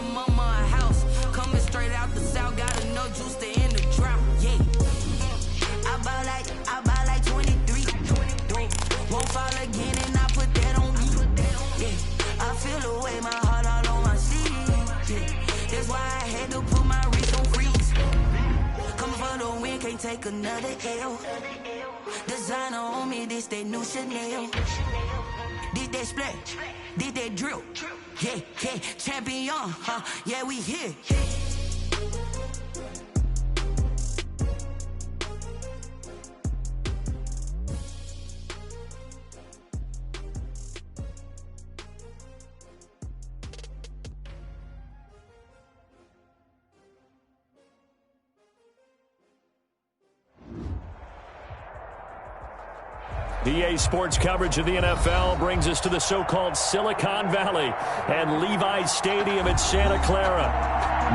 my mama a house. Coming straight out the south, got enough juice to end the drought. Yeah. I buy like 23. Won't fall again and I put that on me. Yeah. I feel the way, my heart all on my sleeve. Yeah. That's why I had to put my wrist on freeze. Coming for the win, can't take another L. Designer on me, this that new Chanel. Did that splash, did that drill. Yeah, yeah, champion, huh? Yeah, we here. EA Sports coverage of the NFL brings us to the so-called Silicon Valley and Levi's Stadium in Santa Clara.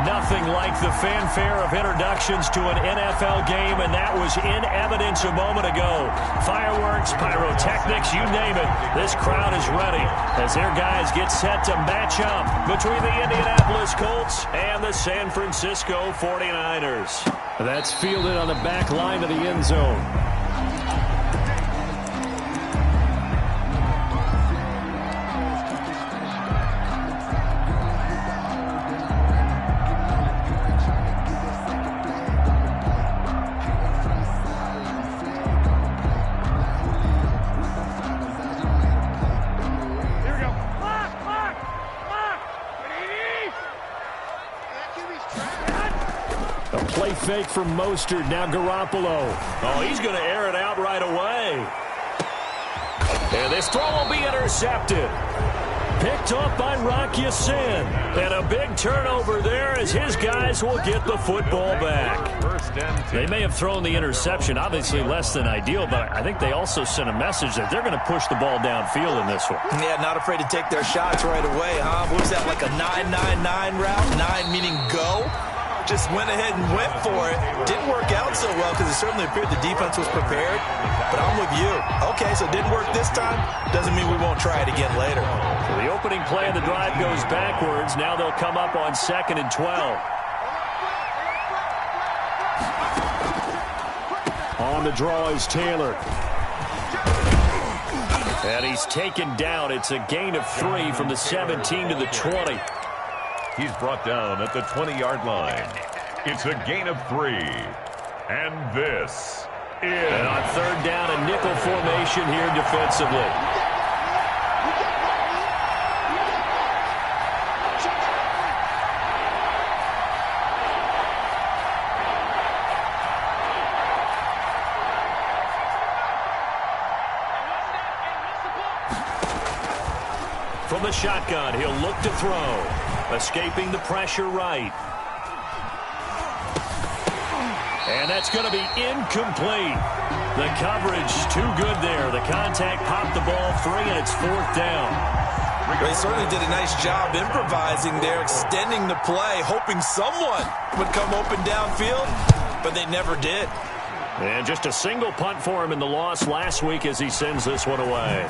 Nothing like the fanfare of introductions to an NFL game, and that was in evidence a moment ago. Fireworks, pyrotechnics, you name it. This crowd is ready as their guys get set to match up between the Indianapolis Colts and the San Francisco 49ers. That's fielded on the back line of the end zone. Fake from Mostert, now Garoppolo. Oh, he's going to air it out right away. And this throw will be intercepted. Picked off by Rock Ya-Sin. And a big turnover there as his guys will get the football back. They may have thrown the interception, obviously less than ideal, but I think they also sent a message that they're going to push the ball downfield in this one. Yeah, not afraid to take their shots right away, huh? What was that, like a 9-9-9 route? 9 meaning go? Just went ahead and went for it. Didn't work out so well because it certainly appeared the defense was prepared. But I'm with you. Okay, so it didn't work this time. Doesn't mean we won't try it again later. So the opening play of the drive goes backwards. Now they'll come up on 2nd and 12. On the draw is Taylor. And he's taken down. It's a gain of 3 from the 17 to the 20. He's brought down at the 20-yard line. It's a gain of 3. And this is... And on 3rd down, a nickel formation here defensively. From the shotgun, he'll look to throw. Escaping the pressure right. And that's going to be incomplete. The coverage too good there. The contact popped the ball free, and it's 4th down. They certainly did a nice job improvising there, extending the play, hoping someone would come open downfield, but they never did. And just a single punt for him in the loss last week as he sends this one away.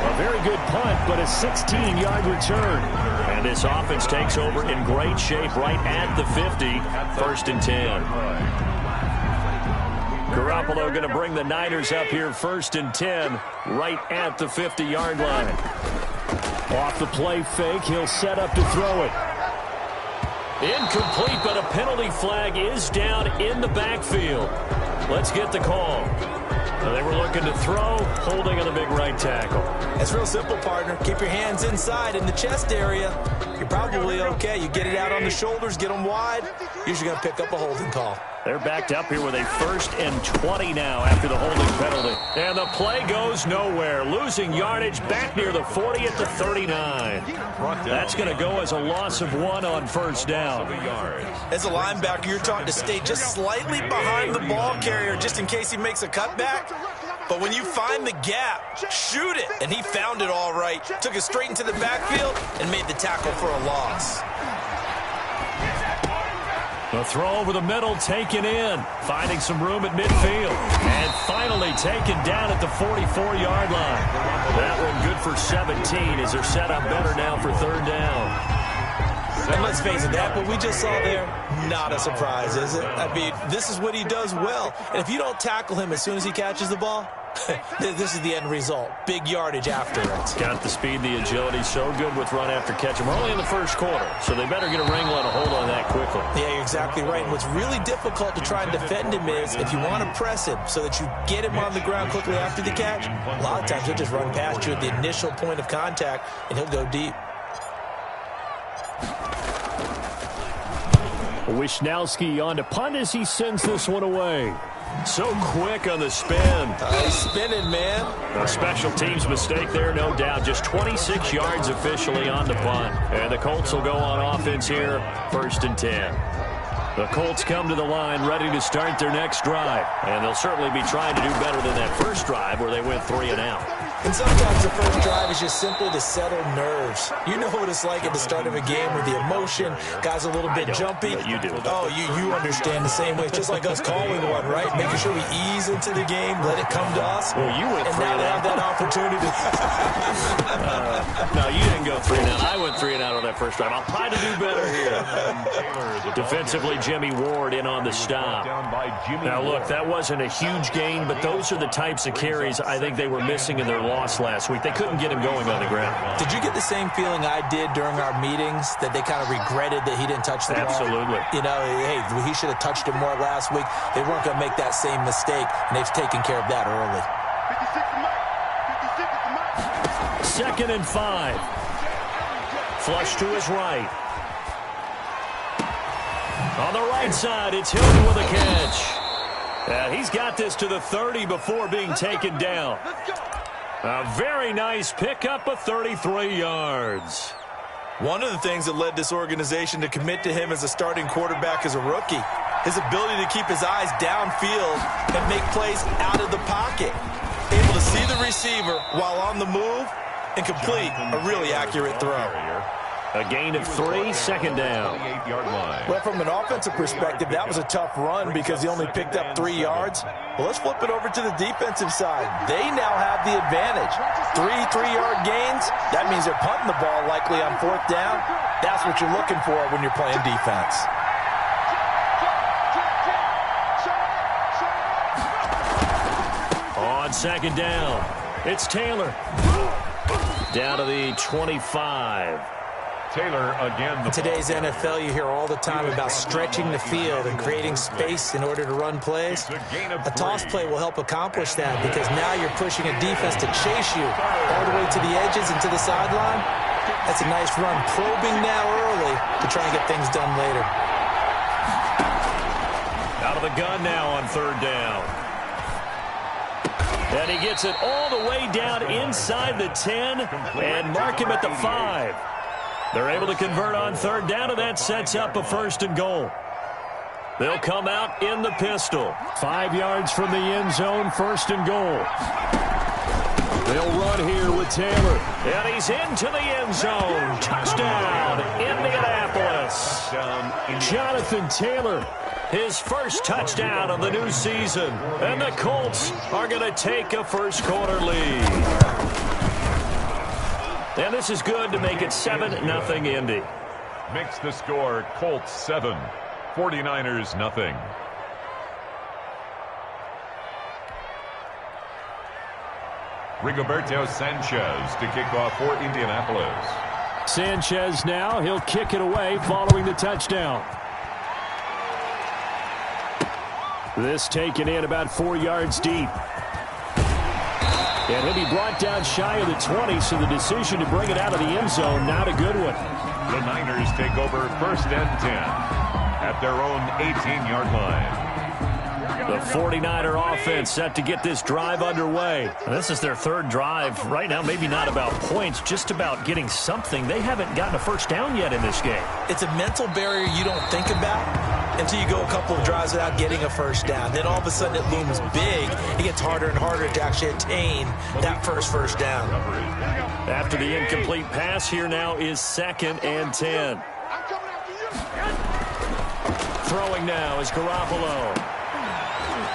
A very good punt, but a 16-yard return. And this offense takes over in great shape right at the 50. 1st and 10. Garoppolo going to bring the Niners up here 1st and 10 right at the 50-yard line. Off the play fake, he'll set up to throw it. Incomplete, but a penalty flag is down in the backfield. Let's get the call. They were looking to throw, holding on the big right tackle. It's real simple, partner. Keep your hands inside in the chest area. You're probably okay. You get it out on the shoulders, get them wide. Usually going to pick up a holding call. They're backed up here with a 1st and 20 now after the holding penalty. And the play goes nowhere. Losing yardage back near the 40 at the 39. That's going to go as a loss of 1 on 1st down. As a linebacker, you're taught to stay just slightly behind the ball carrier just in case he makes a cutback. But when you find the gap, shoot it. And he found it all right. Took it straight into the backfield and made the tackle for a loss. The throw over the middle, taken in, finding some room at midfield, and finally taken down at the 44-yard line. That one good for 17 as they're set up better now for third down. And let's face it, that what we just saw there, not a surprise, is it? I mean, this is what he does well. And if you don't tackle him as soon as he catches the ball, this is the end result. Big yardage after it. Got the speed, the agility, so good with run after catch. And we're only in the first quarter, so they better get a wrangle and a hold on that quickly. Yeah, you're exactly right. And what's really difficult to try and defend him is if you want to press him so that you get him on the ground quickly after the catch, a lot of times he'll just run past you at the initial point of contact, and he'll go deep. Wishnowski on to punt as he sends this one away. So quick on the spin. He's spinning, man. A special teams mistake there, no doubt. Just 26 yards officially on the punt. And the Colts will go on offense here, 1st and 10. The Colts come to the line ready to start their next drive. And they'll certainly be trying to do better than that first drive where they went 3 and out. And sometimes the first drive is just simply to settle nerves. You know what it's like at the start of a game with the emotion, guys a little bit jumpy. You do. Oh, you understand the same way. It's just like us calling one, right? Making sure we ease into the game, let it come to us. Well, you went 3 and have out. that opportunity. No, you didn't go 3 and out. I went 3 and out on that first drive. I'll try to do better here. Defensively, Jimmy Ward in on the stop. Now, look, that wasn't a huge gain, but those are the types of carries I think they were missing in their loss last week. They couldn't get him going on the ground. Did you get the same feeling I did during our meetings, that they kind of regretted that he didn't touch the ball? Absolutely. You know, hey, he should have touched him more last week. They weren't going to make that same mistake, and they've taken care of that early. 2nd and 5. Flush to his right. On the right side, it's Hilton with a catch. And he's got this to the 30 before being taken down. A very nice pickup of 33 yards. One of the things that led this organization to commit to him as a starting quarterback as a rookie, his ability to keep his eyes downfield and make plays out of the pocket. Able to see the receiver while on the move and complete a really accurate throw. A gain of 3, 2nd down. Well, from an offensive perspective, that was a tough run because he only picked up 3 yards. Well, let's flip it over to the defensive side. They now have the advantage. 3 3-yard gains, that means they're punting the ball likely on 4th down. That's what you're looking for when you're playing defense. On 2nd down, it's Taylor. Down to the 25. Taylor again. In today's NFL, you hear all the time about stretching the field and creating space in order to run plays. A toss play will help accomplish that because now you're pushing a defense to chase you all the way to the edges and to the sideline. That's a nice run, probing now early to try and get things done later. Out of the gun now on 3rd down. And he gets it all the way down inside the 10 and mark him at the 5. They're able to convert on 3rd down, and that sets up a 1st and goal. They'll come out in the pistol. 5 yards from the end zone, 1st and goal. They'll run here with Taylor. And he's into the end zone. Touchdown, Indianapolis. Jonathan Taylor, his first touchdown of the new season. And the Colts are going to take a first quarter lead. And this is good to make it 7-0 Indy. Makes the score Colts 7, 49ers nothing. Rigoberto Sanchez to kick off for Indianapolis. Sanchez now, he'll kick it away following the touchdown. This taken in about 4 yards deep. And he'll be brought down shy of the 20, so the decision to bring it out of the end zone, not a good one. The Niners take over 1st and 10 at their own 18-yard line. The 49er offense set to get this drive underway. This is their 3rd drive. Right now, maybe not about points, just about getting something. They haven't gotten a first down yet in this game. It's a mental barrier you don't think about until you go a couple of drives without getting a first down. Then all of a sudden it looms big. It gets harder and harder to actually attain that first down. After the incomplete pass, here now is 2nd and 10. Throwing now is Garoppolo.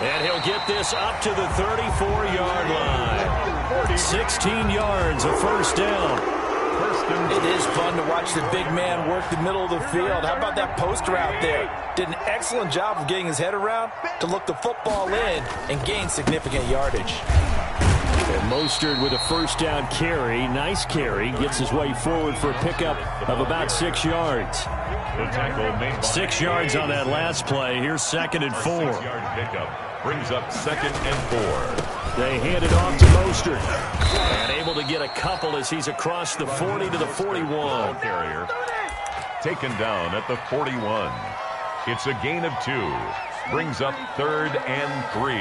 And he'll get this up to the 34-yard line. 16 yards, a first down. It is fun to watch the big man work the middle of the field. How about that post route there? Did an excellent job of getting his head around to look the football in and gain significant yardage. And Mostert with a first down carry. Nice carry. Gets his way forward for a pickup of about 6 yards. 6 yards on that last play. Here's 2nd and 4. Brings up 2nd and 4. They hand it off to Mostert. And able to get a couple as he's across the 40 to the 41. Carrier taken down at the 41. It's a gain of 2. Brings up 3rd and 3.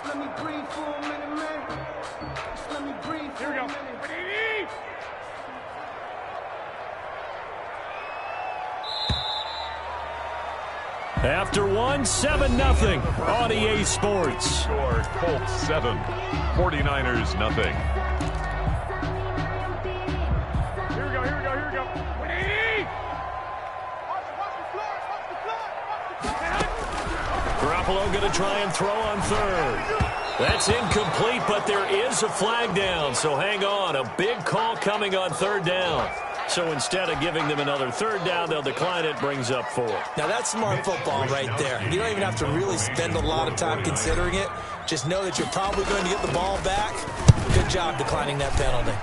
Let me breathe for a minute, man. Let me breathe for a minute. After 1, 7-0 on EA Sports. Score Colts 7, 49ers nothing. Here we go. Garoppolo going to try and throw on 3rd. That's incomplete, but there is a flag down, so hang on. A big call coming on 3rd down. So instead of giving them another 3rd down, they'll decline it. Brings up 4. Now, that's smart football right there. You don't even have to really spend a lot of time considering it. Just know that you're probably going to get the ball back. Good job declining that penalty.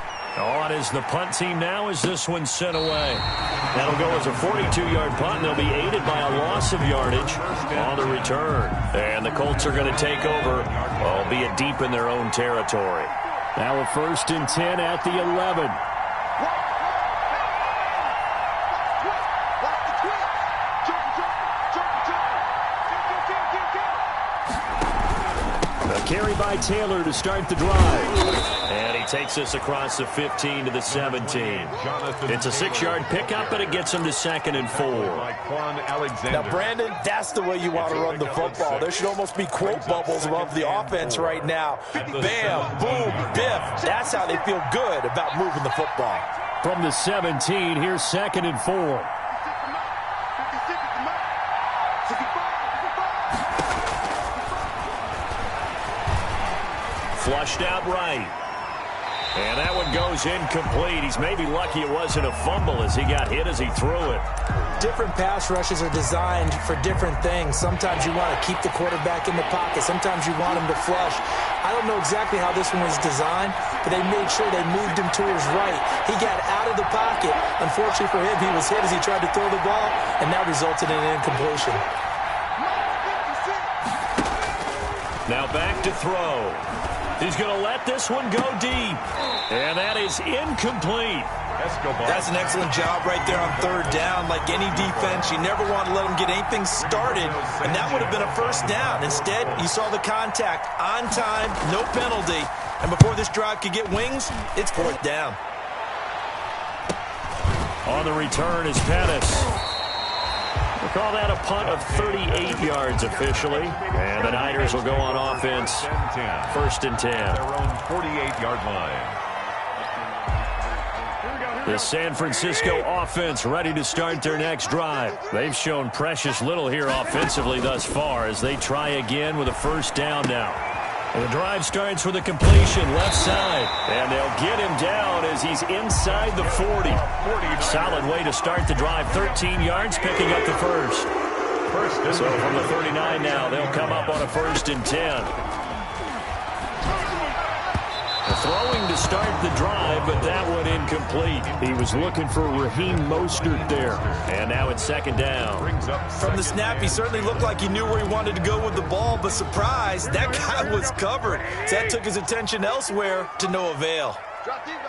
On is the punt team now as this one's sent away. That'll go as a 42-yard punt, and they'll be aided by a loss of yardage on the return. And the Colts are going to take over, albeit deep in their own territory. Now a 1st and 10 at the 11. Carry by Taylor to start the drive. And he takes us across the 15 to the 17. It's a 6-yard pickup, but it gets him to 2nd and 4. Now, Brandon, that's the way you want to run the football. There should almost be quote bubbles above the offense right now. Bam, boom, biff. That's how they feel good about moving the football. From the 17, here's 2nd and 4. Flushed out right. And that one goes incomplete. He's maybe lucky it wasn't a fumble as he got hit as he threw it. Different pass rushes are designed for different things. Sometimes you want to keep the quarterback in the pocket. Sometimes you want him to flush. I don't know exactly how this one was designed, but they made sure they moved him to his right. He got out of the pocket. Unfortunately for him, he was hit as he tried to throw the ball, and that resulted in an incompletion. Now back to throw. He's going to let this one go deep. And that is incomplete. That's an excellent job right there on 3rd down. Like any defense, you never want to let them get anything started. And that would have been a first down. Instead, you saw the contact on time, no penalty. And before this drive could get wings, it's 4th down. On the return is Pettis. We'll call that a punt of 38 yards officially. And the Niners will go on offense. 1st and 10. Their own 48-yard line. The San Francisco offense ready to start their next drive. They've shown precious little here offensively thus far as they try again with a first down now. And the drive starts with a completion left side. And they'll get him down as he's inside the 40. Solid way to start the drive. 13 yards, picking up the first. So from the 39 now, they'll come up on a 1st and 10. Throwing to start the drive, but that one incomplete. He was looking for Raheem Mostert there. And now it's 2nd down. From the snap, he certainly looked like he knew where he wanted to go with the ball, but surprise, that guy was covered. So that took his attention elsewhere to no avail.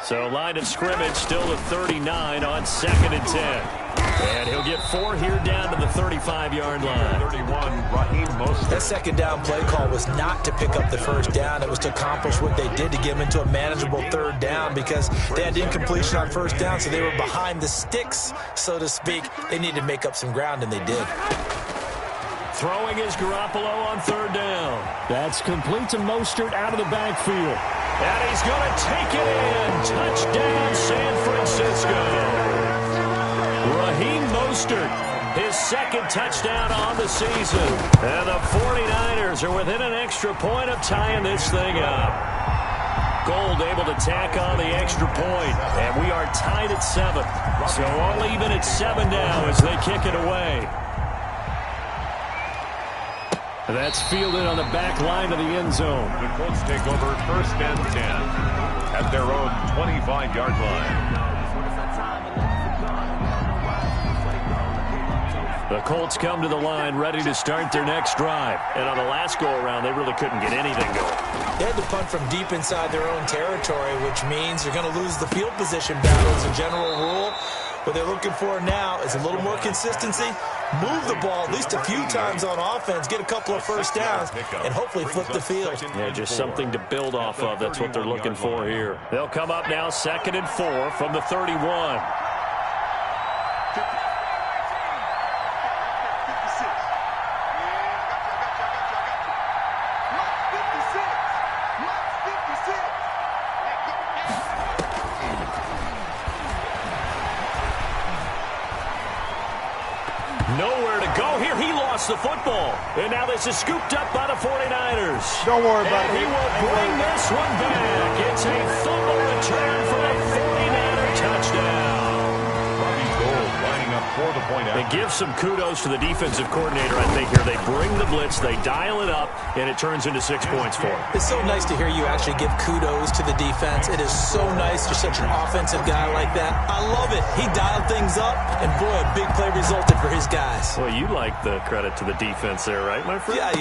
So line of scrimmage still at 39 on 2nd and 10. And he'll get 4 here down to the 35-yard line. 31, Raheem Mostert. That 2nd down play call was not to pick up the first down. It was to accomplish what they did to get him into a manageable 3rd down because they had incompletion on 1st down, so they were behind the sticks, so to speak. They needed to make up some ground, and they did. Throwing is Garoppolo on 3rd down. That's complete to Mostert out of the backfield. And he's going to take it in. Touchdown, San Francisco. Raheem Mostert, his second touchdown on the season. And the 49ers are within an extra point of tying this thing up. Gold able to tack on the extra point, and we are tied at 7. So all even at 7 now as they kick it away. That's fielded on the back line of the end zone. The Colts take over 1st and 10 at their own 25-yard line. The Colts come to the line ready to start their next drive. And on the last go-around, they really couldn't get anything going. They had to punt from deep inside their own territory, which means you're going to lose the field position battle as a general rule. What they're looking for now is a little more consistency, move the ball at least a few times on offense, get a couple of first downs, and hopefully flip the field. Yeah, just something to build off of. That's what they're looking for here. They'll come up now 2nd and 4 from the 31. Nowhere to go here. He lost the football. And now this is scooped up by the 49ers. Don't worry about it. He will bring this one back. It's a fumble return for a 49er touchdown. For the point out. And give some kudos to the defensive coordinator, I think, here. They bring the blitz, they dial it up, and it turns into 6 points for them. It's so nice to hear you actually give kudos to the defense. It is so nice. You're such an offensive guy like that. I love it. He dialed things up, and boy, a big play resulted for his guys. Well, you like the credit to the defense there, right, my friend? Yeah,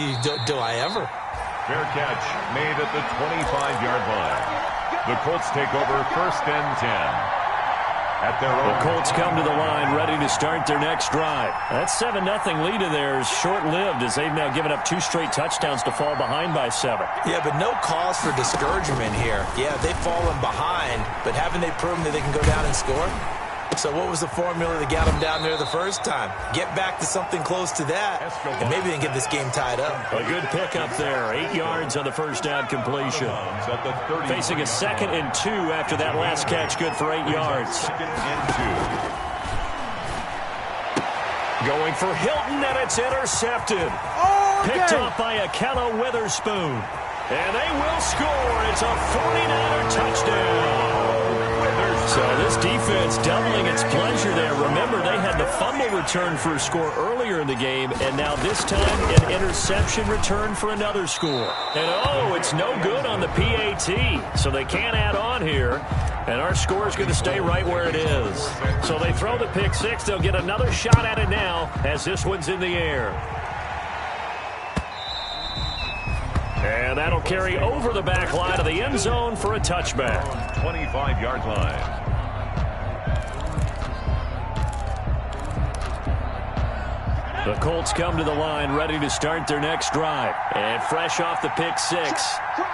do I ever? Fair catch made at the 25-yard line. The Colts take over 1st and 10. The Colts come to the line ready to start their next drive. That 7-0 lead of theirs short-lived as they've now given up 2 straight touchdowns to fall behind by 7. Yeah, but no cause for discouragement here. Yeah, they've fallen behind, but haven't they proven that they can go down and score? So what was the formula that got them down there the first time? Get back to something close to that, and maybe they can get this game tied up. A good pickup there. 8 yards on the first down completion. Facing a 2nd and 2 after that last catch, good for 8 yards. Going for Hilton, and it's intercepted. Picked off by Akello Witherspoon. And they will score. It's a 49er touchdown. So this defense doubling its pleasure there. Remember, they had the fumble return for a score earlier in the game, and now this time an interception return for another score. And oh, it's no good on the PAT, so they can't add on here. And our score is going to stay right where it is. So they throw the pick 6. They'll get another shot at it now as this one's in the air. And that'll carry over the back line of the end zone for a touchback. 25-yard line. The Colts come to the line ready to start their next drive. And fresh off the pick 6,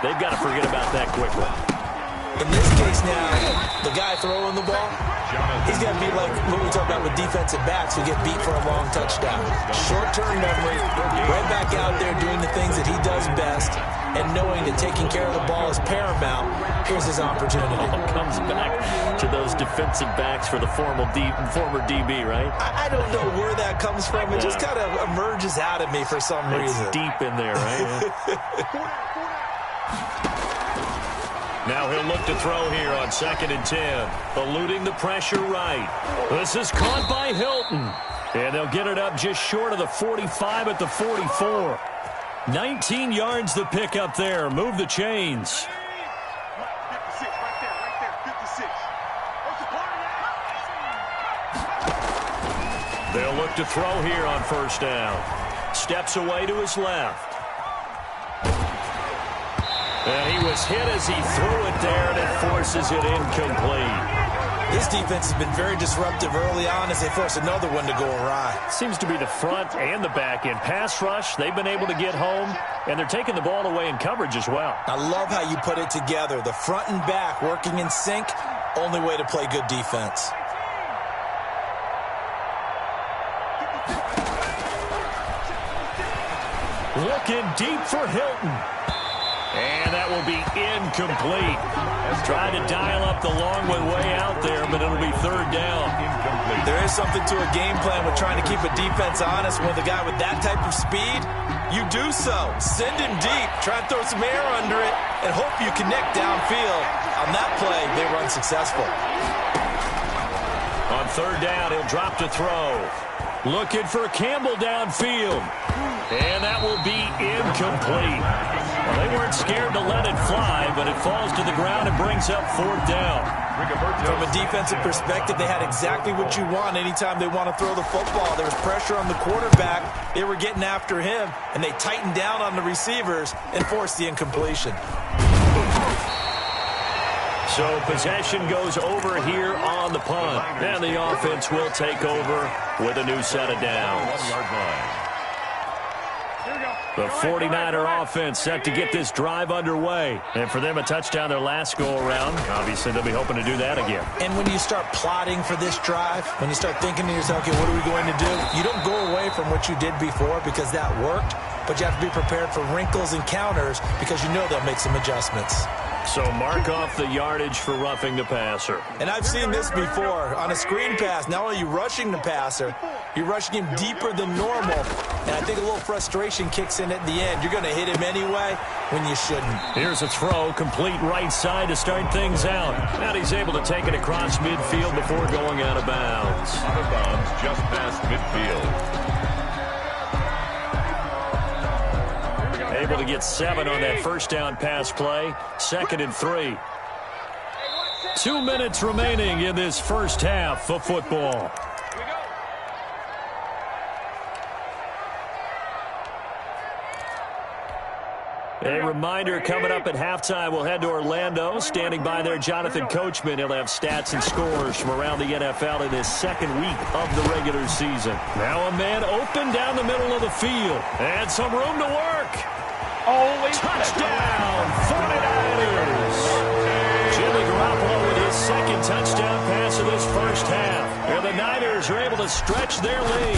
they've got to forget about that quickly. In this case now, the guy throwing the ball, he's got to be like what we talk about with defensive backs who get beat for a long touchdown. Short-term memory, right back out there doing the things that he does best, and knowing that taking care of the ball is paramount. Here's his opportunity. All comes back to those defensive backs for the former DB, right? I don't know where that comes from. It just kind of emerges out of me for some reason. It's deep in there, right? Now he'll look to throw here on 2nd and 10. Eluding the pressure right. This is caught by Hilton. And they'll get it up just short of the 45 at the 44. 19 yards the pick up there. Move the chains. They'll look to throw here on 1st down. Steps away to his left. And he was hit as he threw it there, and it forces it incomplete. This defense has been very disruptive early on as they force another one to go awry. Seems to be the front and the back end. Pass rush, they've been able to get home, and they're taking the ball away in coverage as well. I love how you put it together. The front and back working in sync, only way to play good defense. Looking deep for Hilton. And that will be incomplete. Tried to dial up the long way out there, but it'll be third down. There is something to a game plan with trying to keep a defense honest. With a guy with that type of speed, you do so. Send him deep. Try to throw some air under it and hope you connect downfield. On that play, they run successful. On third down, he'll drop to throw. Looking for Campbell downfield. And that will be incomplete. Well, they weren't scared to let it fly, but it falls to the ground and brings up fourth down. From a defensive perspective, they had exactly what you want anytime they want to throw the football. There was pressure on the quarterback. They were getting after him, and they tightened down on the receivers and forced the incompletion. So possession goes over here on the punt. And the offense will take over with a new set of downs. The 49er offense set to get this drive underway. And for them, a touchdown their last go-around. Obviously, they'll be hoping to do that again. And when you start plotting for this drive, when you start thinking to yourself, okay, what are we going to do? You don't go away from what you did before because that worked, but you have to be prepared for wrinkles and counters because you know they'll make some adjustments. So mark off the yardage for roughing the passer. And I've seen this before. On a screen pass, not only are you rushing the passer, you're rushing him deeper than normal. And I think a little frustration kicks in at the end. You're going to hit him anyway when you shouldn't. Here's a throw, complete right side to start things out. And he's able to take it across midfield before going out of bounds. Out of bounds just past midfield. Able to get 7 on that first down pass play. 2nd and 3. 2 minutes remaining in this first half of football. A reminder, coming up at halftime, we'll head to Orlando. Standing by there, Jonathan Coachman. He'll have stats and scores from around the NFL in his second week of the regular season. Now a man open down the middle of the field. And some room to work. Touchdown, 49ers. Jimmy Garoppolo with his second touchdown pass of this first half. And the Niners are able to stretch their lead.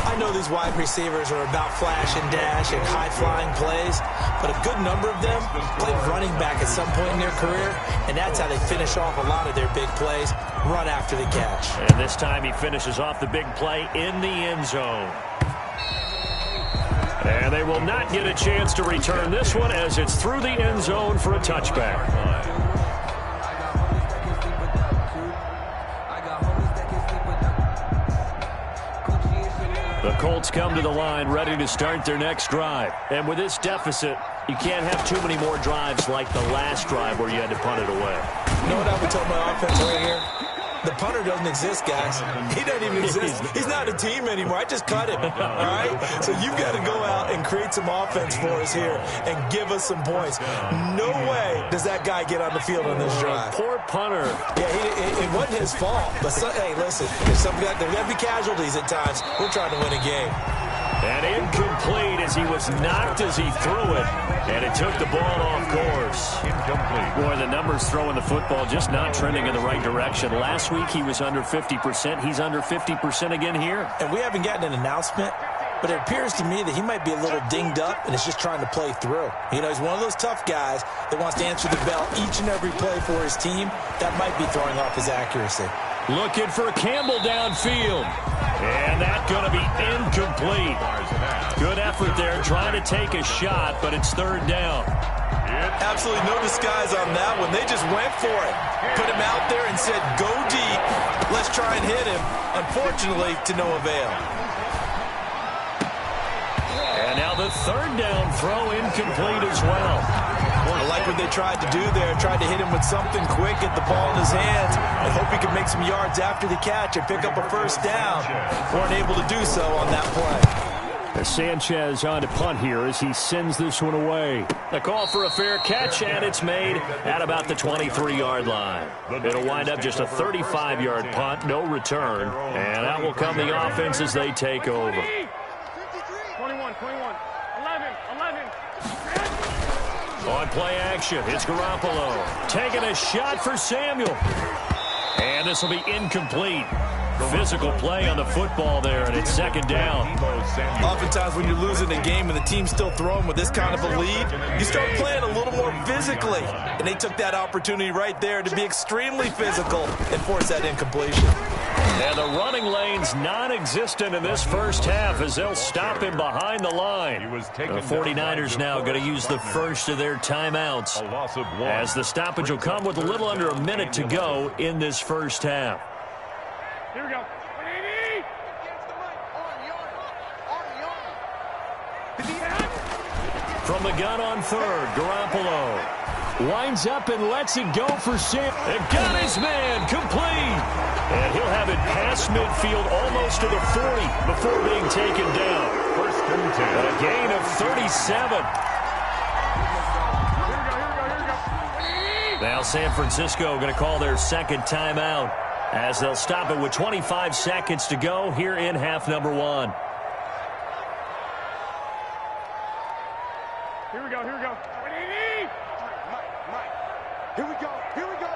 I know these wide receivers are about flash and dash and high-flying plays, but a good number of them played running back at some point in their career, and that's how they finish off a lot of their big plays, run after the catch. And this time he finishes off the big play in the end zone. And they will not get a chance to return this one as it's through the end zone for a touchback. The Colts come to the line ready to start their next drive. And with this deficit, you can't have too many more drives like the last drive where you had to punt it away. You know what I would tell my offense right here? The punter doesn't exist, guys. He doesn't even exist. He's not a team anymore. I just cut him, all right? So you've got to go out and create some offense for us here and give us some points. No way does that guy get on the field on this drive. Poor punter. Yeah, it wasn't his fault. But, hey, listen, there's got to be casualties at times. We're trying to win a game. And incomplete as he was knocked as he threw it. And it took the ball off course. Incomplete. Boy, the numbers throwing the football just not trending in the right direction. Last week he was under 50%. He's under 50% again here. And we haven't gotten an announcement, but it appears to me that he might be a little dinged up and is just trying to play through. You know, he's one of those tough guys that wants to answer the bell each and every play for his team. That might be throwing off his accuracy. Looking for Campbell downfield. And that's going to be incomplete. Good effort there trying to take a shot, but it's third down. Absolutely no disguise on that one. They just went for it. Put him out there and said, go deep. Let's try and hit him. Unfortunately, to no avail. And now the third down throw incomplete as well. I like what they tried to do there. Tried to hit him with something quick, get the ball in his hands, and hope he could make some yards after the catch and pick up a first down. Weren't able to do so on that play. Sanchez on to punt here as he sends this one away. The call for a fair catch, and it's made at about the 23-yard line. It'll wind up just a 35-yard punt, no return, and out will come the offense as they take over. 21, 11. On play action, it's Garoppolo taking a shot for Samuel. And this will be incomplete. Physical play on the football there, and it's second down. Oftentimes when you're losing a game and the team's still throwing with this kind of a lead, you start playing a little more physically. And they took that opportunity right there to be extremely physical and force that incompletion. And the running lane's non-existent in this first half as they'll stop him behind the line. The 49ers now going to use the first of their timeouts as the stoppage will come with a little under a minute to go in this first half. Here we go. From the gun on third, Garoppolo winds up and lets it go for Sam. And got his man complete. And he'll have it past midfield almost to the 40 before being taken down. First and 10. A gain of 37. Now San Francisco going to call their second timeout as they'll stop it with 25 seconds to go here in half number one. Here we go. Here we go. Here we go. Here we go.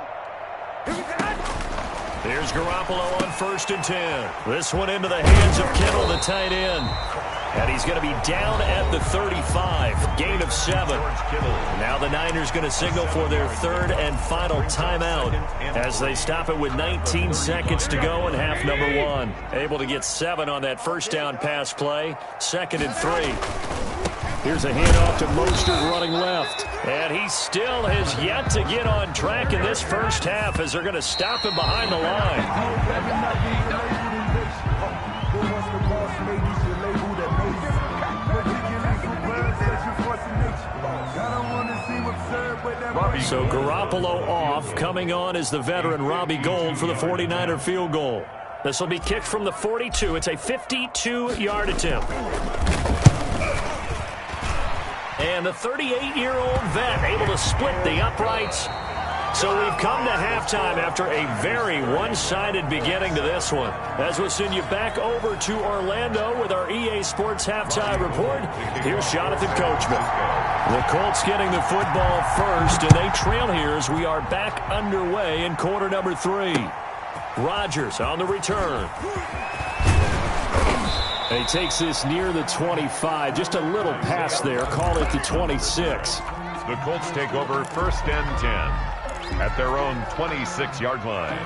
Here we go. Here's Garoppolo on first and 10. This one into the hands of Kittle, the tight end. And he's going to be down at the 35. Gain of 7. Now the Niners going to signal for their third and final timeout as they stop it with 19 seconds to go in half number one. Able to get 7 on that first down pass play. Second and 3. Here's a handoff to Mostert running left. And he still has yet to get on track in this first half as they're going to stop him behind the line. So Garoppolo off. Coming on is the veteran Robbie Gould for the 49er field goal. This will be kicked from the 42. It's a 52-yard attempt. And the 38-year-old vet able to split the uprights. So we've come to halftime after a very one-sided beginning to this one. As we'll send you back over to Orlando with our EA Sports halftime report, here's Jonathan Coachman. The Colts getting the football first, and they trail here as we are back underway in quarter number 3. Rodgers on the return. And he takes this near the 25. Just a little pass there. Call it the 26. The Colts take over first and 10. At their own 26-yard line.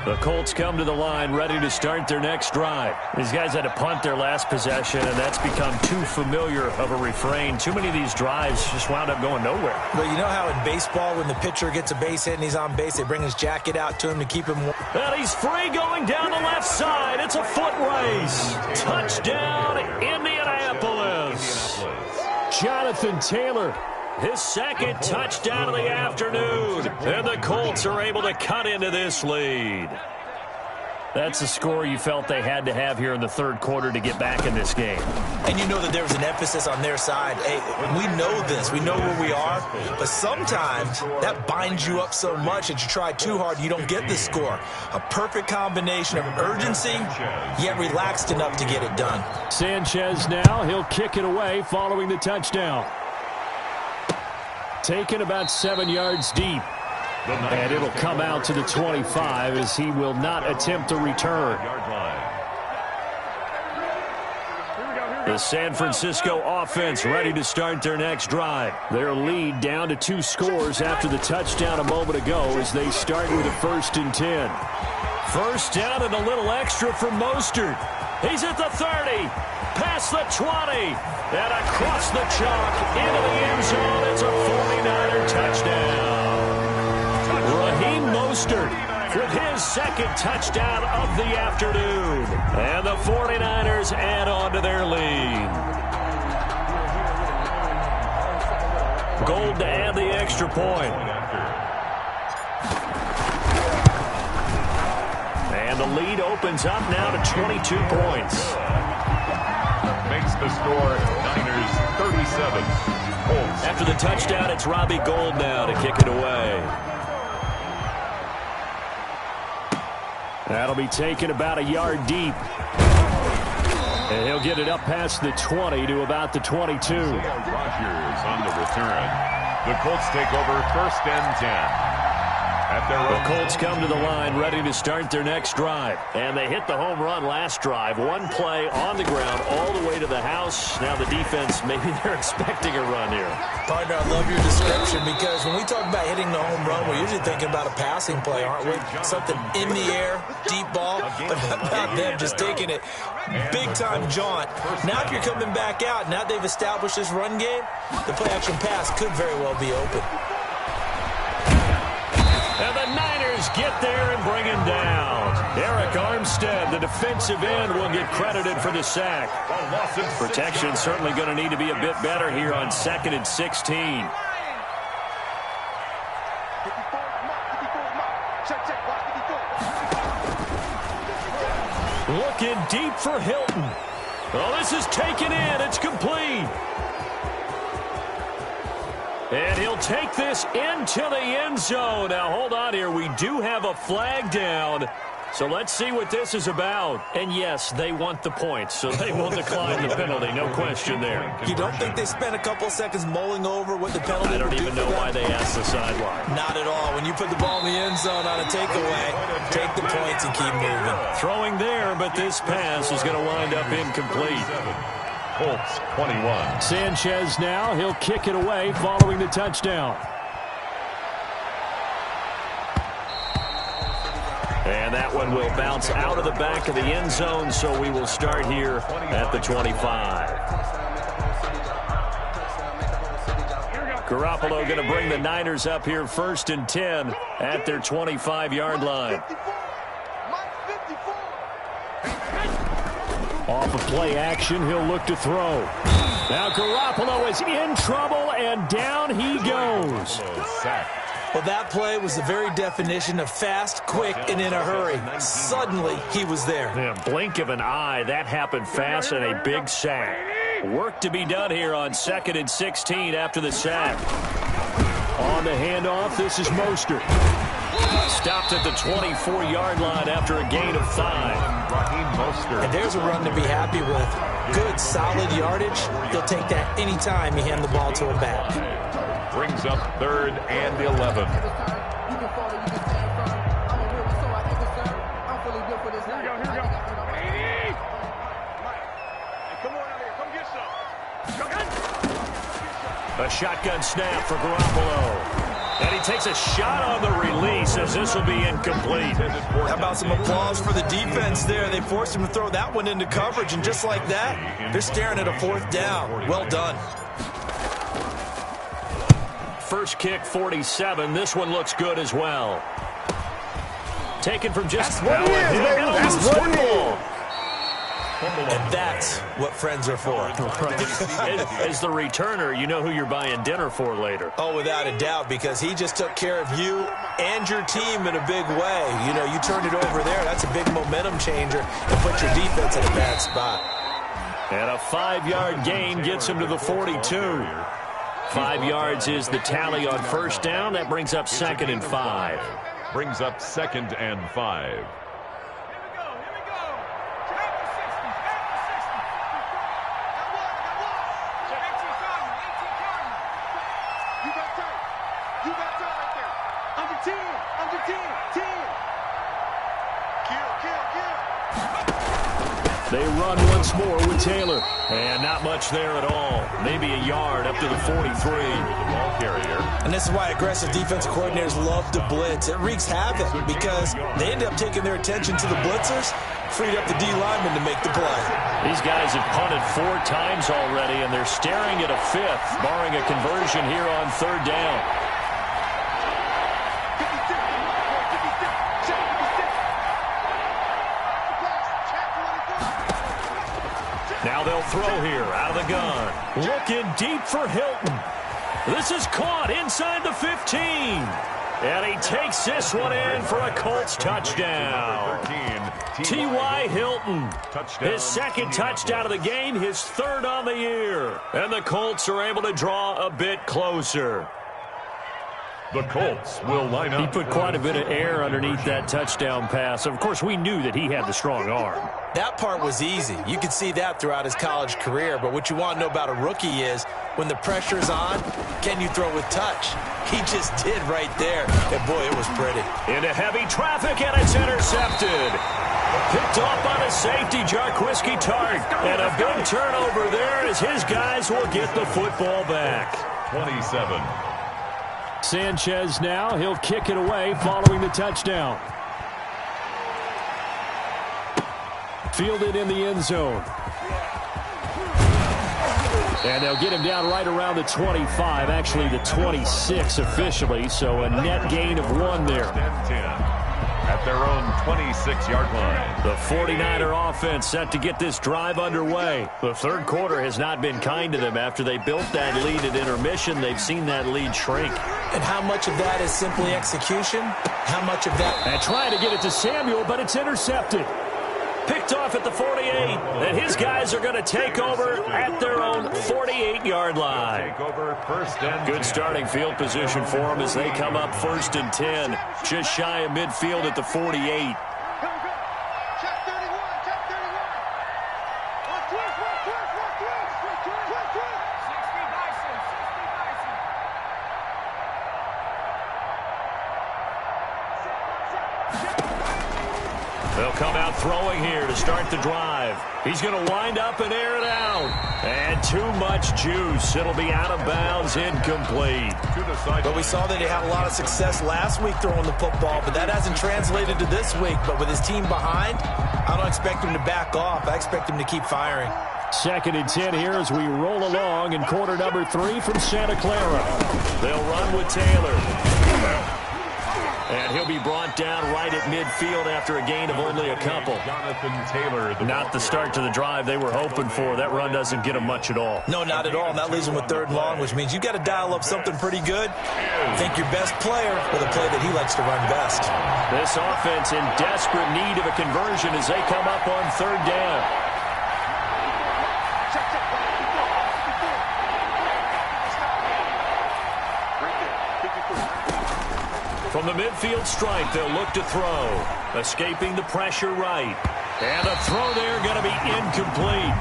The Colts come to the line ready to start their next drive. These guys had to punt their last possession, and that's become too familiar of a refrain. Too many of these drives just wound up going nowhere. But you know how in baseball when the pitcher gets a base hit and he's on base, they bring his jacket out to him to keep him warm. And he's free going down the left side. It's a foot race. Touchdown, Indianapolis. Jonathan Taylor. His second touchdown of the afternoon. And the Colts are able to cut into this lead. That's a score you felt they had to have here in the third quarter to get back in this game. And you know that there was an emphasis on their side. Hey, we know this. We know where we are. But sometimes that binds you up so much that you try too hard, you don't get the score. A perfect combination of urgency, yet relaxed enough to get it done. Sanchez now. He'll kick it away following the touchdown. Taken about 7 yards deep. And it'll come out to the 25 as he will not attempt a return. The San Francisco offense ready to start their next drive. Their lead down to 2 scores after the touchdown a moment ago as they start with a first and 10. First down and a little extra for Mostert. He's at the 30. Past the 20. And across the chalk into the end zone. It's a 49er touchdown. Raheem Mostert with his second touchdown of the afternoon. And the 49ers add on to their lead. Gould to add the extra point. And the lead opens up now to 22 points. Makes the score Niners 37. Colts. After the touchdown, it's Robbie Gould now to kick it away. That'll be taken about a yard deep. And he'll get it up past the 20 to about the 22. Rodgers on the return. The Colts take over first and 10. The Colts come to the line ready to start their next drive. And they hit the home run last drive. One play on the ground all the way to the house. Now the defense, maybe they're expecting a run here. Partner, I love your description because when we talk about hitting the home run, we're usually thinking about a passing play, aren't we? Something in the air, deep ball, but not them just taking it big-time jaunt. Now if you're coming back out, now they've established this run game, the play-action pass could very well be open. And the Niners get there and bring him down. Eric Armstead, the defensive end, will get credited for the sack. Protection certainly going to need to be a bit better here on 2nd and 16. Looking deep for Hilton. Oh, this is taken in. It's complete. And he'll take this into the end zone. Now, hold on here. We do have a flag down. So let's see what this is about. And, yes, they want the points, so they will decline the penalty. No question there. You don't think they spent a couple of seconds mulling over what the penalty I don't would even do know why they asked the sideline. Not at all. When you put the ball in the end zone on a takeaway, take the points and keep moving. Throwing there, but this pass is going to wind up incomplete. Colts 21. Sanchez now. He'll kick it away following the touchdown. And that one will bounce out of the back of the end zone, so we will start here at the 25. Garoppolo going to bring the Niners up here 1st and 10 at their 25-yard line. Off of play action, he'll look to throw. Now Garoppolo is in trouble, and down he goes. Well, that play was the very definition of fast, quick, and in a hurry. Suddenly, he was there. Yeah, blink of an eye, that happened fast, and a big sack. Work to be done here on 2nd and 16 after the sack. On the handoff, this is Mostert. Stopped at the 24-yard line after a gain of 5. And there's a run to be happy with. Good, solid yardage. He'll take that anytime you hand the ball to him back. Brings up 3rd and 11. A shotgun snap for Garoppolo. And he takes a shot on the release as this will be incomplete. How about some applause for the defense there? They forced him to throw that one into coverage, and just like that, they're staring at a 4th down. Well done. First kick, 47. This one looks good as well. Taken from just... That's what it is, baby. That's what it is. And that's what friends are for. As the returner, you know who you're buying dinner for later. Oh, without a doubt, because he just took care of you and your team in a big way. You know, you turned it over there. That's a big momentum changer and put your defense in a bad spot. And a 5-yard gain gets him to the 42. 5 yards is the tally on 1st down. That brings up 2nd and 5. Brings up 2nd and 5. They run once more with Taylor. And not much there at all. Maybe a yard up to the 43. Ball carrier. And this is why aggressive defensive coordinators love to blitz. It wreaks havoc because they end up taking their attention to the blitzers, freed up the D lineman to make the play. These guys have punted 4 times already, and they're staring at a 5th, barring a conversion here on 3rd down. Now they'll throw here out of the gun. Looking deep for Hilton. This is caught inside the 15. And he takes this one in for a Colts touchdown. T.Y. Hilton. His 2nd touchdown of the game, his 3rd on the year. And the Colts are able to draw a bit closer. The Colts will line up. He put quite a bit of air underneath that touchdown pass. Of course, we knew that he had the strong arm. That part was easy. You could see that throughout his college career. But what you want to know about a rookie is when the pressure's on, can you throw with touch? He just did right there. And, boy, it was pretty. Into heavy traffic, and it's intercepted. Picked off by the safety, Jarquiski Tart. And a big turnover there as his guys will get the football back. 27. Sanchez now, he'll kick it away following the touchdown. Fielded in the end zone. And they'll get him down right around the 25, actually the 26 officially, so a net gain of 1 there. 10-10 at their own 26-yard line. The 49er offense set to get this drive underway. The third quarter has not been kind to them. After they built that lead at intermission, they've seen that lead shrink. And how much of that is simply execution? How much of that? And trying to get it to Samuel, but it's intercepted. Picked off at the 48, and his guys are going to take over at their own 48-yard line. Take over first and Good starting field position for them as they come up 1st and 10. Just shy of midfield at the 48. They'll come out throwing here to start the drive. He's going to wind up and air it out. And too much juice. It'll be out of bounds, incomplete. But we saw that he had a lot of success last week throwing the football, but that hasn't translated to this week. But with his team behind, I don't expect him to back off. I expect him to keep firing. 2nd and 10 here as we roll along in quarter number 3 from Santa Clara. They'll run with Taylor. And he'll be brought down right at midfield after a gain of only a couple. Jonathan Taylor. Not the start to the drive they were hoping for. That run doesn't get them much at all. No, not at all. And that leaves them with 3rd and long, which means you got to dial up something pretty good. Think your best player with a play that he likes to run best. This offense in desperate need of a conversion as they come up on 3rd down. From the midfield stripe, they'll look to throw. Escaping the pressure right. And a throw there going to be incomplete.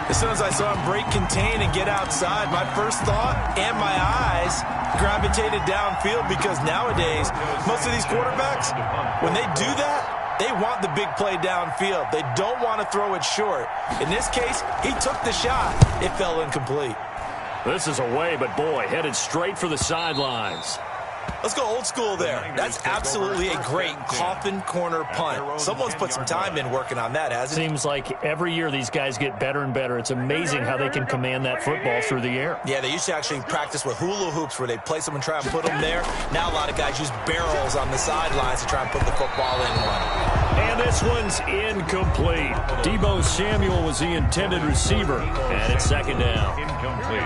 As soon as I saw him break contain and get outside, my first thought and my eyes gravitated downfield because nowadays, most of these quarterbacks, when they do that, they want the big play downfield. They don't want to throw it short. In this case, he took the shot. It fell incomplete. This is away, but boy, headed straight for the sidelines. Let's go old school there. That's absolutely a great coffin corner punt. Someone's put some time in working on that, hasn't it? Seems like every year these guys get better and better. It's amazing how they can command that football through the air. Yeah, they used to actually practice with hula hoops where they place them and try and put them there. Now a lot of guys use barrels on the sidelines to try and put the football in one. And this one's incomplete. Deebo Samuel was the intended receiver. And it's 2nd down. Incomplete.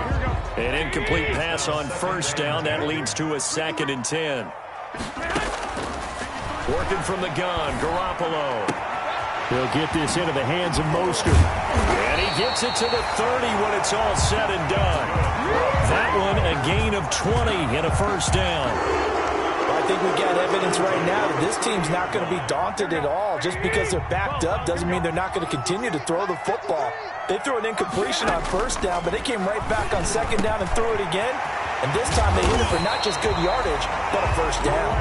An incomplete pass on 1st down. That leads to a 2nd and 10. Working from the gun, Garoppolo. He'll get this into the hands of Mostert. And he gets it to the 30 when it's all said and done. That one a gain of 20 and a 1st down. I think we got evidence right now that this team's not going to be daunted at all. Just because they're backed up doesn't mean they're not going to continue to throw the football. They threw an incompletion on 1st down, but they came right back on 2nd down and threw it again. And this time they hit it for not just good yardage, but a 1st down.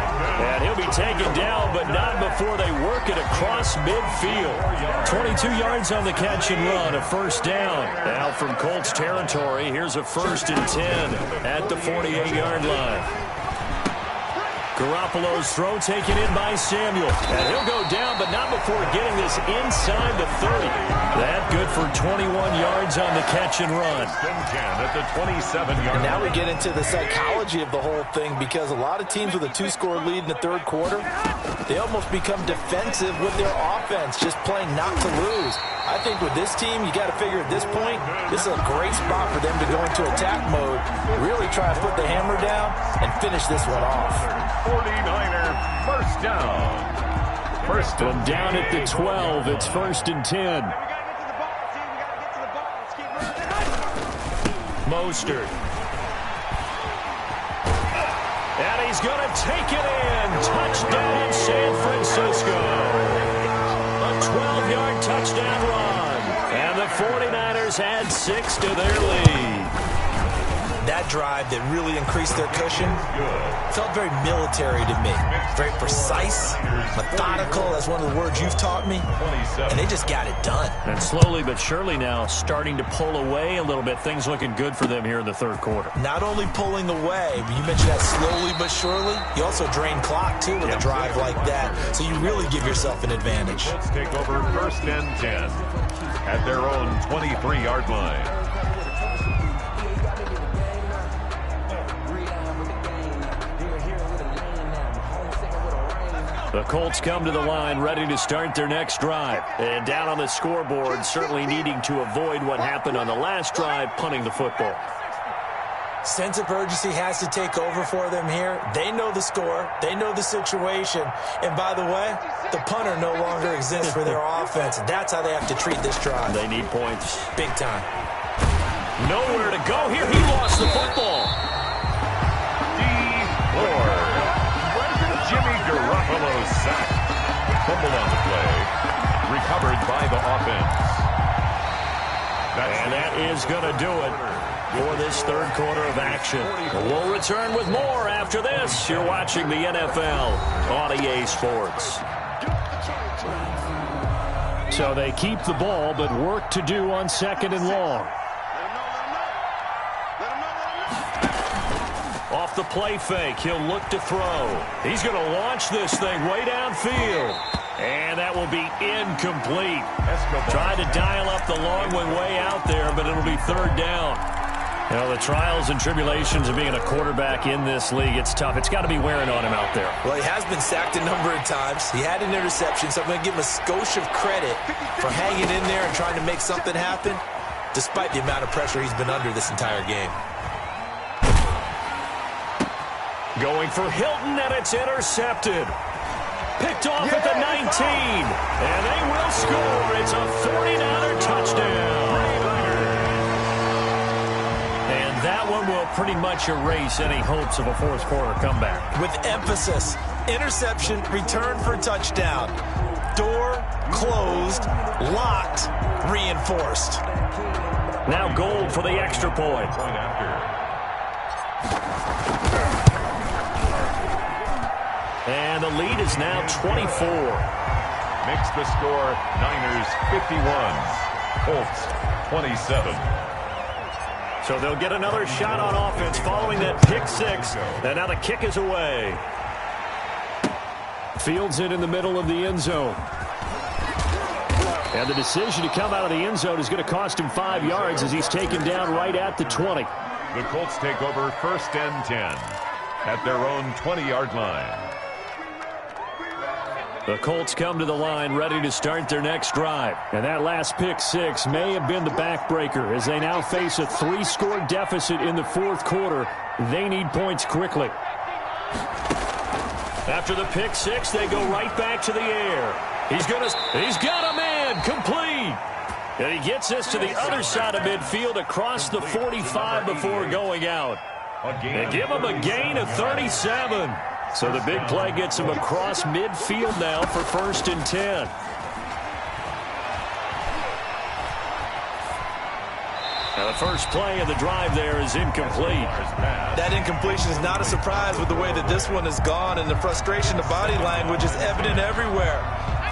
And he'll be taken down, but not before they work it across midfield. 22 yards on the catch and run, a 1st down. Now from Colts territory, here's a 1st and 10 at the 48-yard line. Garoppolo's throw taken in by Samuel. And he'll go down, but not before getting this inside the 30. That good for 21 yards on the catch and run. At the 27-yard line. Now we get into the psychology of the whole thing because a lot of teams with a 2-score lead in the 3rd quarter, they almost become defensive with their offense, just playing not to lose. I think with this team, you got to figure at this point, this is a great spot for them to go into attack mode, really try to put the hammer down and finish this one off. 49er, 1st down. From down at the 12, it's 1st and 10. Mostert. And he he's going to take it in. Touchdown, San Francisco. A 12-yard touchdown run. And the 49ers add 6 to their lead. That drive that really increased their cushion felt very military to me. Very precise, methodical. That's one of the words you've taught me. And they just got it done. And slowly but surely now starting to pull away a little bit. Things looking good for them here in the third quarter. Not only pulling away, but you mentioned that slowly but surely. You also drain clock, too, with a drive like that. So you really give yourself an advantage. Let's take over first and 10 at their own 23-yard line. The Colts come to the line ready to start their next drive. And down on the scoreboard, certainly needing to avoid what happened on the last drive, punting the football. Sense of urgency has to take over for them here. They know the score. They know the situation. And by the way, the punter no longer exists for their offense. That's how they have to treat this drive. They need points. Big time. Nowhere to go here. He lost the football. Jimmy Garoppolo's sack. Fumble on the play. Recovered by the offense. And that is going to do it for this third quarter of action. We'll return with more after this. You're watching the NFL on EA Sports. So they keep the ball, but work to do on second and long. Off the play fake, he'll look to throw. He's going to launch this thing way downfield. And that will be incomplete. Tried to dial up the long one way out there, but it'll be third down. You know, the trials and tribulations of being a quarterback in this league, it's tough. It's got to be wearing on him out there. Well, he has been sacked a number of times. He had an interception, so I'm going to give him a skosh of credit for hanging in there and trying to make something happen, despite the amount of pressure he's been under this entire game. Going for Hilton, and it's intercepted. Picked off at the 19. And they will score. It's a 49er touchdown. And that one will pretty much erase any hopes of a fourth quarter comeback. With emphasis, interception, return for touchdown. Door closed, locked, reinforced. Now Gold for the extra point. And the lead is now 24. Makes the score Niners 51, Colts 27. So they'll get another shot on offense following that pick six. And now the kick is away. Fields it in the middle of the end zone. And the decision to come out of the end zone is going to cost him 5 yards as he's taken down right at the 20. The Colts take over first and 10 at their own 20-yard line. The Colts come to the line ready to start their next drive. And that last pick six may have been the backbreaker as they now face a 3-score deficit in the fourth quarter. They need points quickly. After the pick six, they go right back to the air. He's got a man complete. And he gets this to the other side of midfield across the 45 before going out. And give him a gain of 37. So the big play gets him across midfield now for first and 10. Now the first play of the drive there is incomplete. That incompletion is not a surprise with the way that this one has gone, and the frustration, the body language is evident everywhere.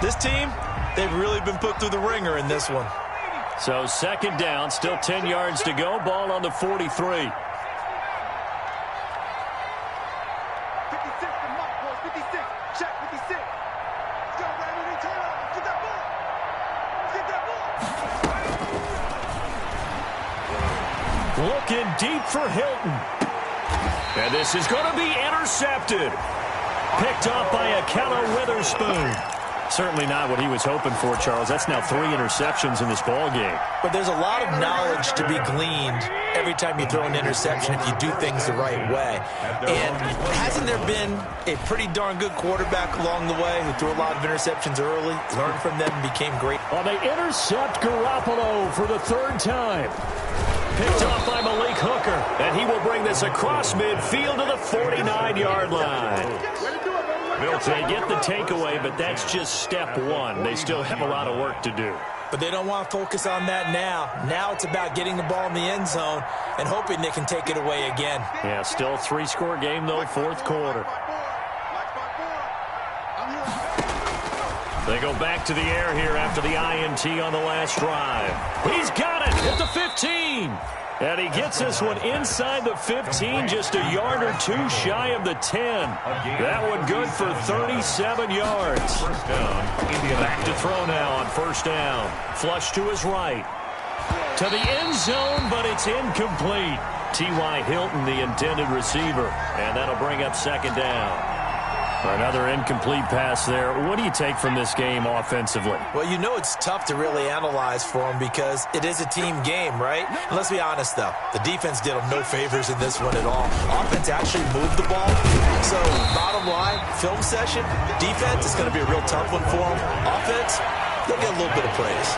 This team, they've really been put through the ringer in this one. So second down, still 10 yards to go, ball on the 43. Looking deep for Hilton. And this is going to be intercepted. Picked off by Akello Witherspoon. Certainly not what he was hoping for, Charles. That's now 3 interceptions in this ball game. But there's a lot of knowledge to be gleaned every time you throw an interception if you do things the right way. And hasn't there been a pretty darn good quarterback along the way who threw a lot of interceptions early, learned from them, and became great? Well, they intercept Garoppolo for the third time. picked off by Malik Hooker, and he will bring this across midfield to the 49-yard line. They get the takeaway, but that's just step one. They still have a lot of work to do. But they don't want to focus on that now. Now it's about getting the ball in the end zone and hoping they can take it away again. Yeah, still a 3-score game, though, fourth quarter. They go back to the air here after the INT on the last drive. He's got it at the 15. And he gets this one inside the 15, just a yard or two shy of the 10. That one good for 37 yards. First down, Back to throw now on first down. Flush to his right. To the end zone, but it's incomplete. T.Y. Hilton, the intended receiver. And that'll bring up second down. Another incomplete pass there. What do you take from this game offensively? Well, you know it's tough to really analyze for them because it is a team game, right? And let's be honest, though. The defense did them no favors in this one at all. Offense actually moved the ball. So, bottom line, film session, defense is going to be a real tough one for them. Offense, they'll get a little bit of praise.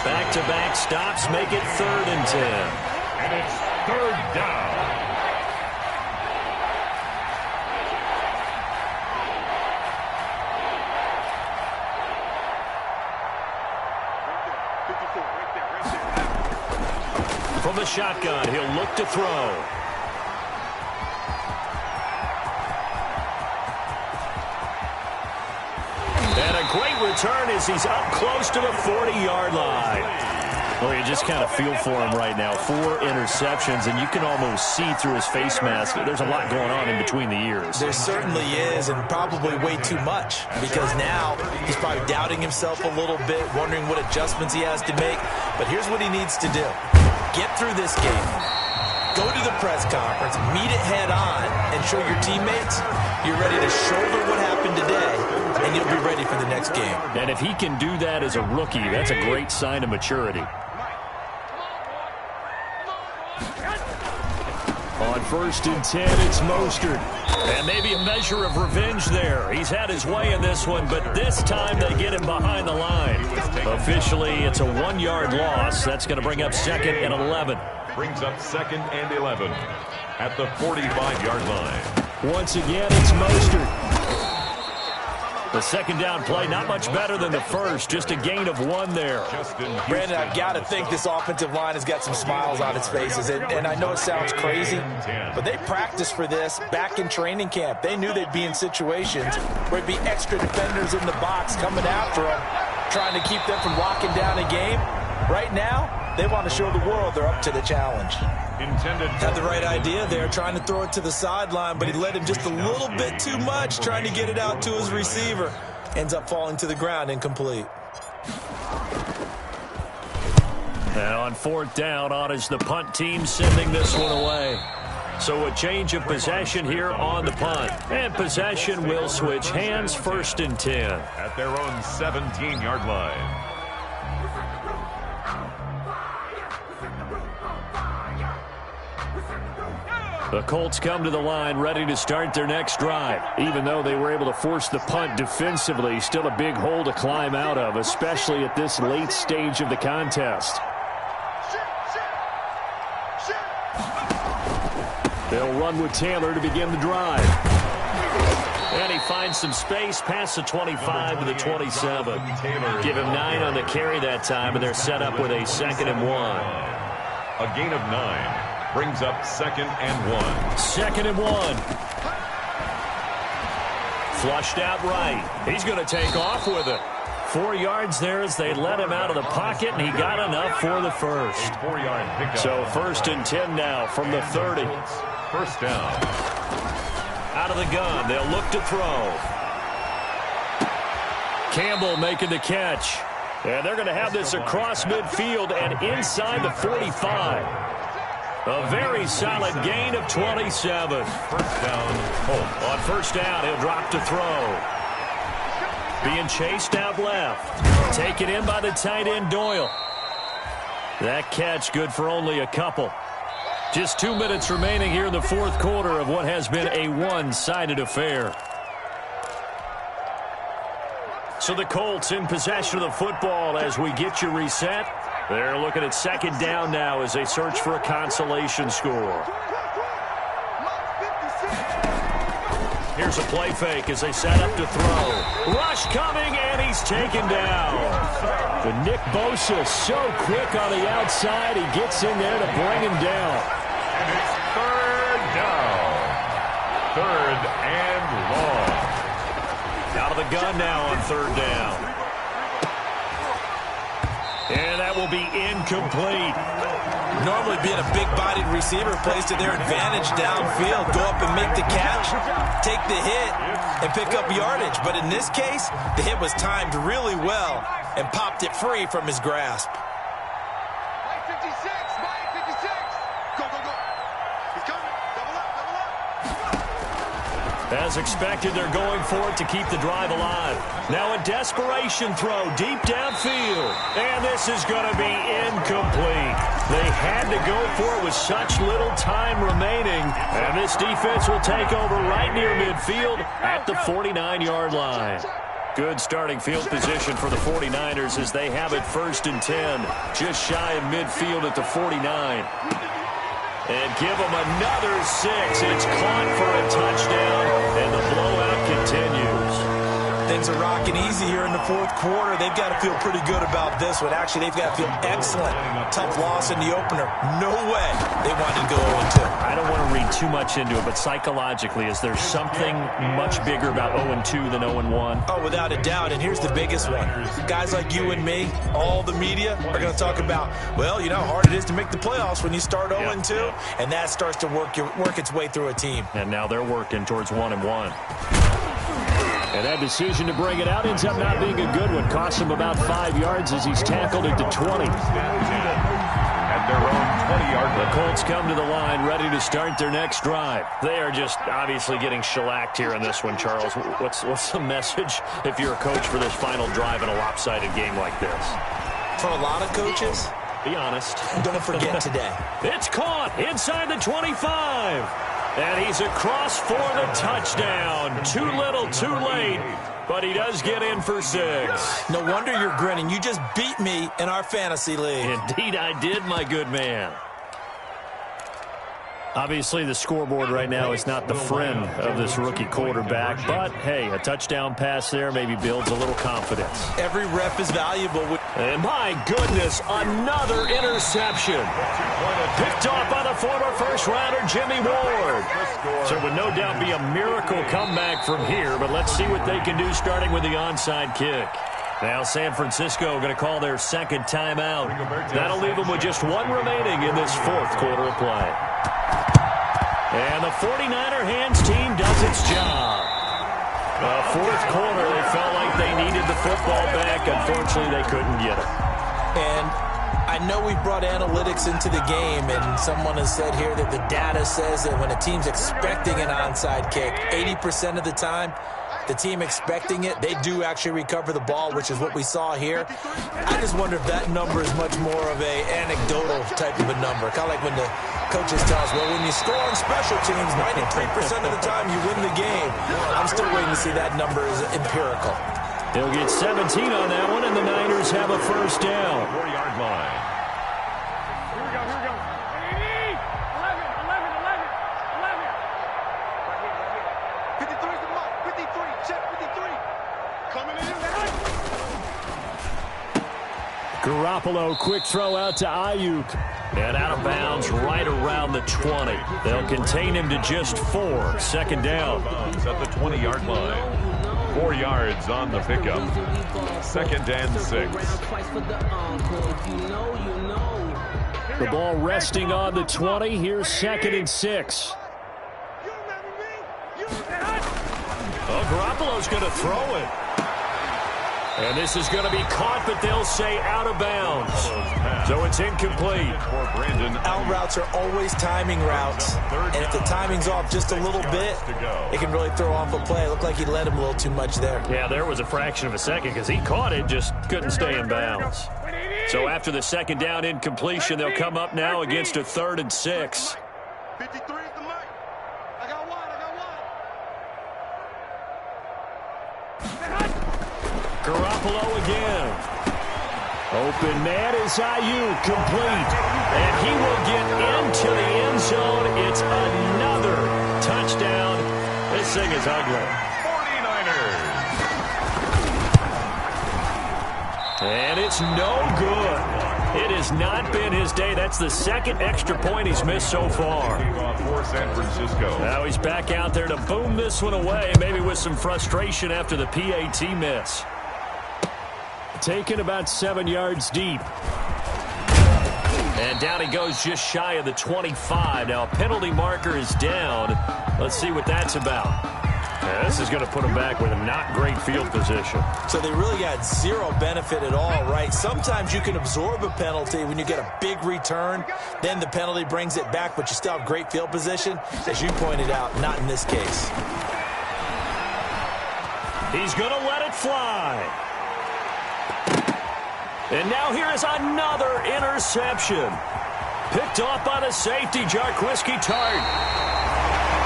Back-to-back stops make it 3rd and 10. and it's third down. From the shotgun, he'll look to throw. And a great return as he's up close to the 40-yard line. Well, you just kind of feel for him right now. 4 interceptions, and you can almost see through his face mask. There's a lot going on in between the ears. There certainly is, and probably way too much, because now he's probably doubting himself a little bit, wondering what adjustments he has to make. But here's what he needs to do. Get through this game. Go to the press conference, meet it head on, and show your teammates you're ready to shoulder what happened today, and you'll be ready for the next game. And if he can do that as a rookie, that's a great sign of maturity. On 1st and 10, it's Mostert. And maybe a measure of revenge there. He's had his way in this one, but this time they get him behind the line. Officially, it's a 1-yard loss. That's going to bring up 2nd and 11. Brings up 2nd and 11 at the 45-yard line. Once again, it's Mostert. The second down play, not much better than the first. Just a gain of 1 there. Brandon, I've got to think this offensive line has got some smiles on its faces. And I know it sounds crazy, but they practiced for this back in training camp. They knew they'd be in situations where it'd be extra defenders in the box coming after them, trying to keep them from locking down a game. Right now, they want to show the world they're up to the challenge. Had the right idea there, trying to throw it to the sideline, but he led him just a little bit too much, trying to get it out to his receiver. Ends up falling to the ground, incomplete. Now on 4th down, on is the punt team sending this one away. So a change of possession here on the punt. And possession will switch hands, 1st and 10. At their own 17-yard line. The Colts come to the line ready to start their next drive. Even though they were able to force the punt defensively, still a big hole to climb out of, especially at this late stage of the contest. They'll run with Taylor to begin the drive. And he finds some space past the 25 to the 27. Give him 9 on the carry that time, and they're set up with a 2nd and 1. A gain of 9. Brings up 2nd and 1. 2nd and 1. Flushed out right. He's going to take off with it. 4 yards there as they let him out of the pocket, and he got enough for the first. 4-yard pickup. So 1st and 10 now from the 30. First down. Out of the gun, they'll look to throw. Campbell making the catch. And they're going to have this across midfield and inside the 45. A very solid gain of 27. First down. Oh, on 1st down, he'll drop to throw. Being chased out left. Taken in by the tight end, Doyle. That catch good for only a couple. Just 2 minutes remaining here in the 4th quarter of what has been a one-sided affair. So the Colts in possession of the football as we get you reset. They're looking at second down now as they search for a consolation score. Here's a play fake as they set up to throw. Rush coming, and he's taken down. But Nick Bosa so quick on the outside, he gets in there to bring him down. And it's third down. Third and long. Out of the gun now on third down. And that will be incomplete. Normally being a big-bodied receiver plays to their advantage downfield. Go up and make the catch, take the hit, and pick up yardage. But in this case, the hit was timed really well and popped it free from his grasp. Mike 56, Mike 56. Go, go, go. He's coming. Double up, double up. As expected, they're going for it to keep the drive alive. Now a desperation throw deep downfield. And this is going to be incomplete. They had to go for it with such little time remaining. And this defense will take over right near midfield at the 49-yard line. Good starting field position for the 49ers as they have it first and 10. Just shy of midfield at the 49. And give them another 6. It's caught for a touchdown, and the blowout continues. Things are rocking easy here in the fourth quarter. They've got to feel pretty good about this one. Actually, they've got to feel excellent. Tough loss in the opener. No way they wanted to go 0-2. I don't want to read too much into it, but psychologically, is there something much bigger about 0-2 than 0-1? Oh, without a doubt, and here's the biggest one. Guys like you and me, all the media, are going to talk about, well, you know how hard it is to make the playoffs when you start 0-2, and that starts to work its way through a team. And now they're working towards 1-1. And that decision to bring it out ends up not being a good one. Costs him about 5 yards as he's tackled it to 20. At their own 20-yard line. The Colts come to the line, ready to start their next drive. They are just obviously getting shellacked here in this one, Charles. What's the message if you're a coach for this final drive in a lopsided game like this? For a lot of coaches, be honest. Don't forget today. It's caught inside the 25. And he's across for the touchdown. Too little, too late. But he does get in for 6. No wonder you're grinning. You just beat me in our fantasy league. Indeed I did, my good man. Obviously, the scoreboard right now is not the friend of this rookie quarterback. But, hey, a touchdown pass there maybe builds a little confidence. Every rep is valuable. And, my goodness, another interception. Picked off by the former first-rounder, Jimmy Ward. So it would no doubt be a miracle comeback from here. But let's see what they can do starting with the onside kick. Now San Francisco going to call their second timeout. That'll leave them with just 1 remaining in this fourth quarter of play. And the 49er hands team does its job. Fourth quarter, they felt like they needed the football back. Unfortunately, they couldn't get it. And I know we brought analytics into the game, and someone has said here that the data says that when a team's expecting an onside kick, 80% of the time, the team expecting it, they do actually recover the ball, which is what we saw here. I just wonder if that number is much more of a anecdotal type of a number. Kind of like when the coaches tell us, well, when you score on special teams, 93% of the time you win the game. I'm still waiting to see that number is empirical. They'll get 17 on that one, and the Niners have a first down. 4-yard line. Here we go, here we go. 53 is the mark. 53, check 53. Coming in. Garoppolo, quick throw out to Ayuk. And out of bounds right around the 20. They'll contain him to just 4. Second down. At the 20-yard line. 4 yards on the pickup. Second and 6. The ball resting on the 20. Here's second and 6. Oh, Garoppolo's going to throw it. And this is going to be caught, but they'll say out of bounds. So it's incomplete. Out routes are always timing routes. And if the timing's off just a little bit, it can really throw off a play. It looked like he led him a little too much there. Yeah, there was a fraction of a second because he caught it, just couldn't stay in bounds. So after the second down incompletion, they'll come up now against a 3rd and 6. 53 is the mark. I got one. Garoppolo again. Open man is Ayuk, complete. And he will get into the end zone. It's another touchdown. This thing is ugly. 49ers. And it's no good. It has not been his day. That's the second extra point he's missed so far. For San Francisco. Now he's back out there to boom this one away, maybe with some frustration after the PAT miss. Taken about 7 yards deep. And down he goes just shy of the 25. Now a penalty marker is down. Let's see what that's about. Yeah, this is going to put him back with a not great field position. So they really got zero benefit at all, right? Sometimes you can absorb a penalty when you get a big return. Then the penalty brings it back, but you still have great field position. As you pointed out, not in this case. He's going to let it fly. And now here is another interception. Picked off by the safety, Jarquiski Tart.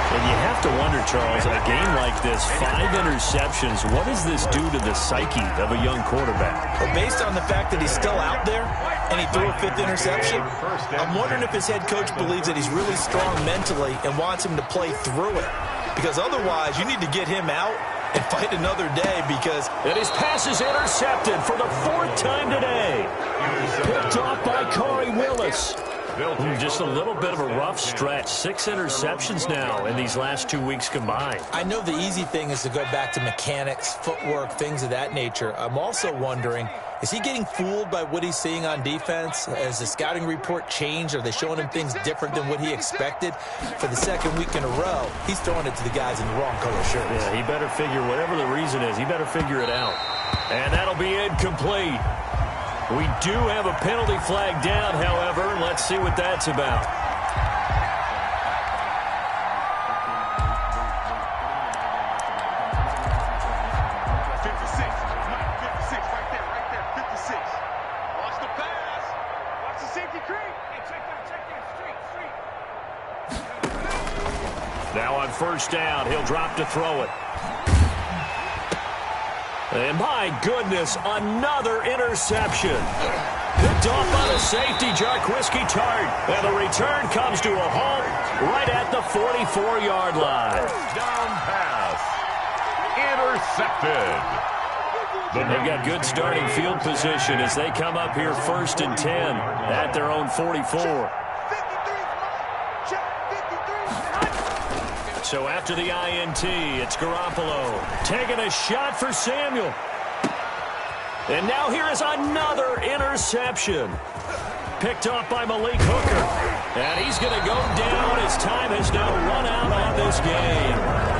And you have to wonder, Charles, in a game like this, 5 interceptions, what does this do to the psyche of a young quarterback? Well, based on the fact that he's still out there and he threw a 5th interception, I'm wondering if his head coach believes that he's really strong mentally and wants him to play through it. Because otherwise, you need to get him out and fight another day because... And his pass is intercepted for the 4th time today. Picked off by Corey Willis. Just a little bit of a rough stretch. 6 interceptions now in these last 2 weeks combined. I know the easy thing is to go back to mechanics, footwork, things of that nature. I'm also wondering, is he getting fooled by what he's seeing on defense? Has the scouting report changed? Are they showing him things different than what he expected? For the 2nd week in a row, he's throwing it to the guys in the wrong color shirts. Yeah, he better figure, whatever the reason is, he better figure it out. And that'll be incomplete. We do have a penalty flag down, however. Let's see what that's about. Now on first down, he'll drop to throw it. And my goodness, another interception. Picked off by the safety, Jarquiski Tart. And the return comes to a halt right at the 44-yard line. Down pass. Intercepted. They've got good starting field position as they come up here 1st and 10 at their own 44. So after the INT, it's Garoppolo taking a shot for Samuel. And now here is another interception. Picked off by Malik Hooker. And he's going to go down as time has now run out on this game.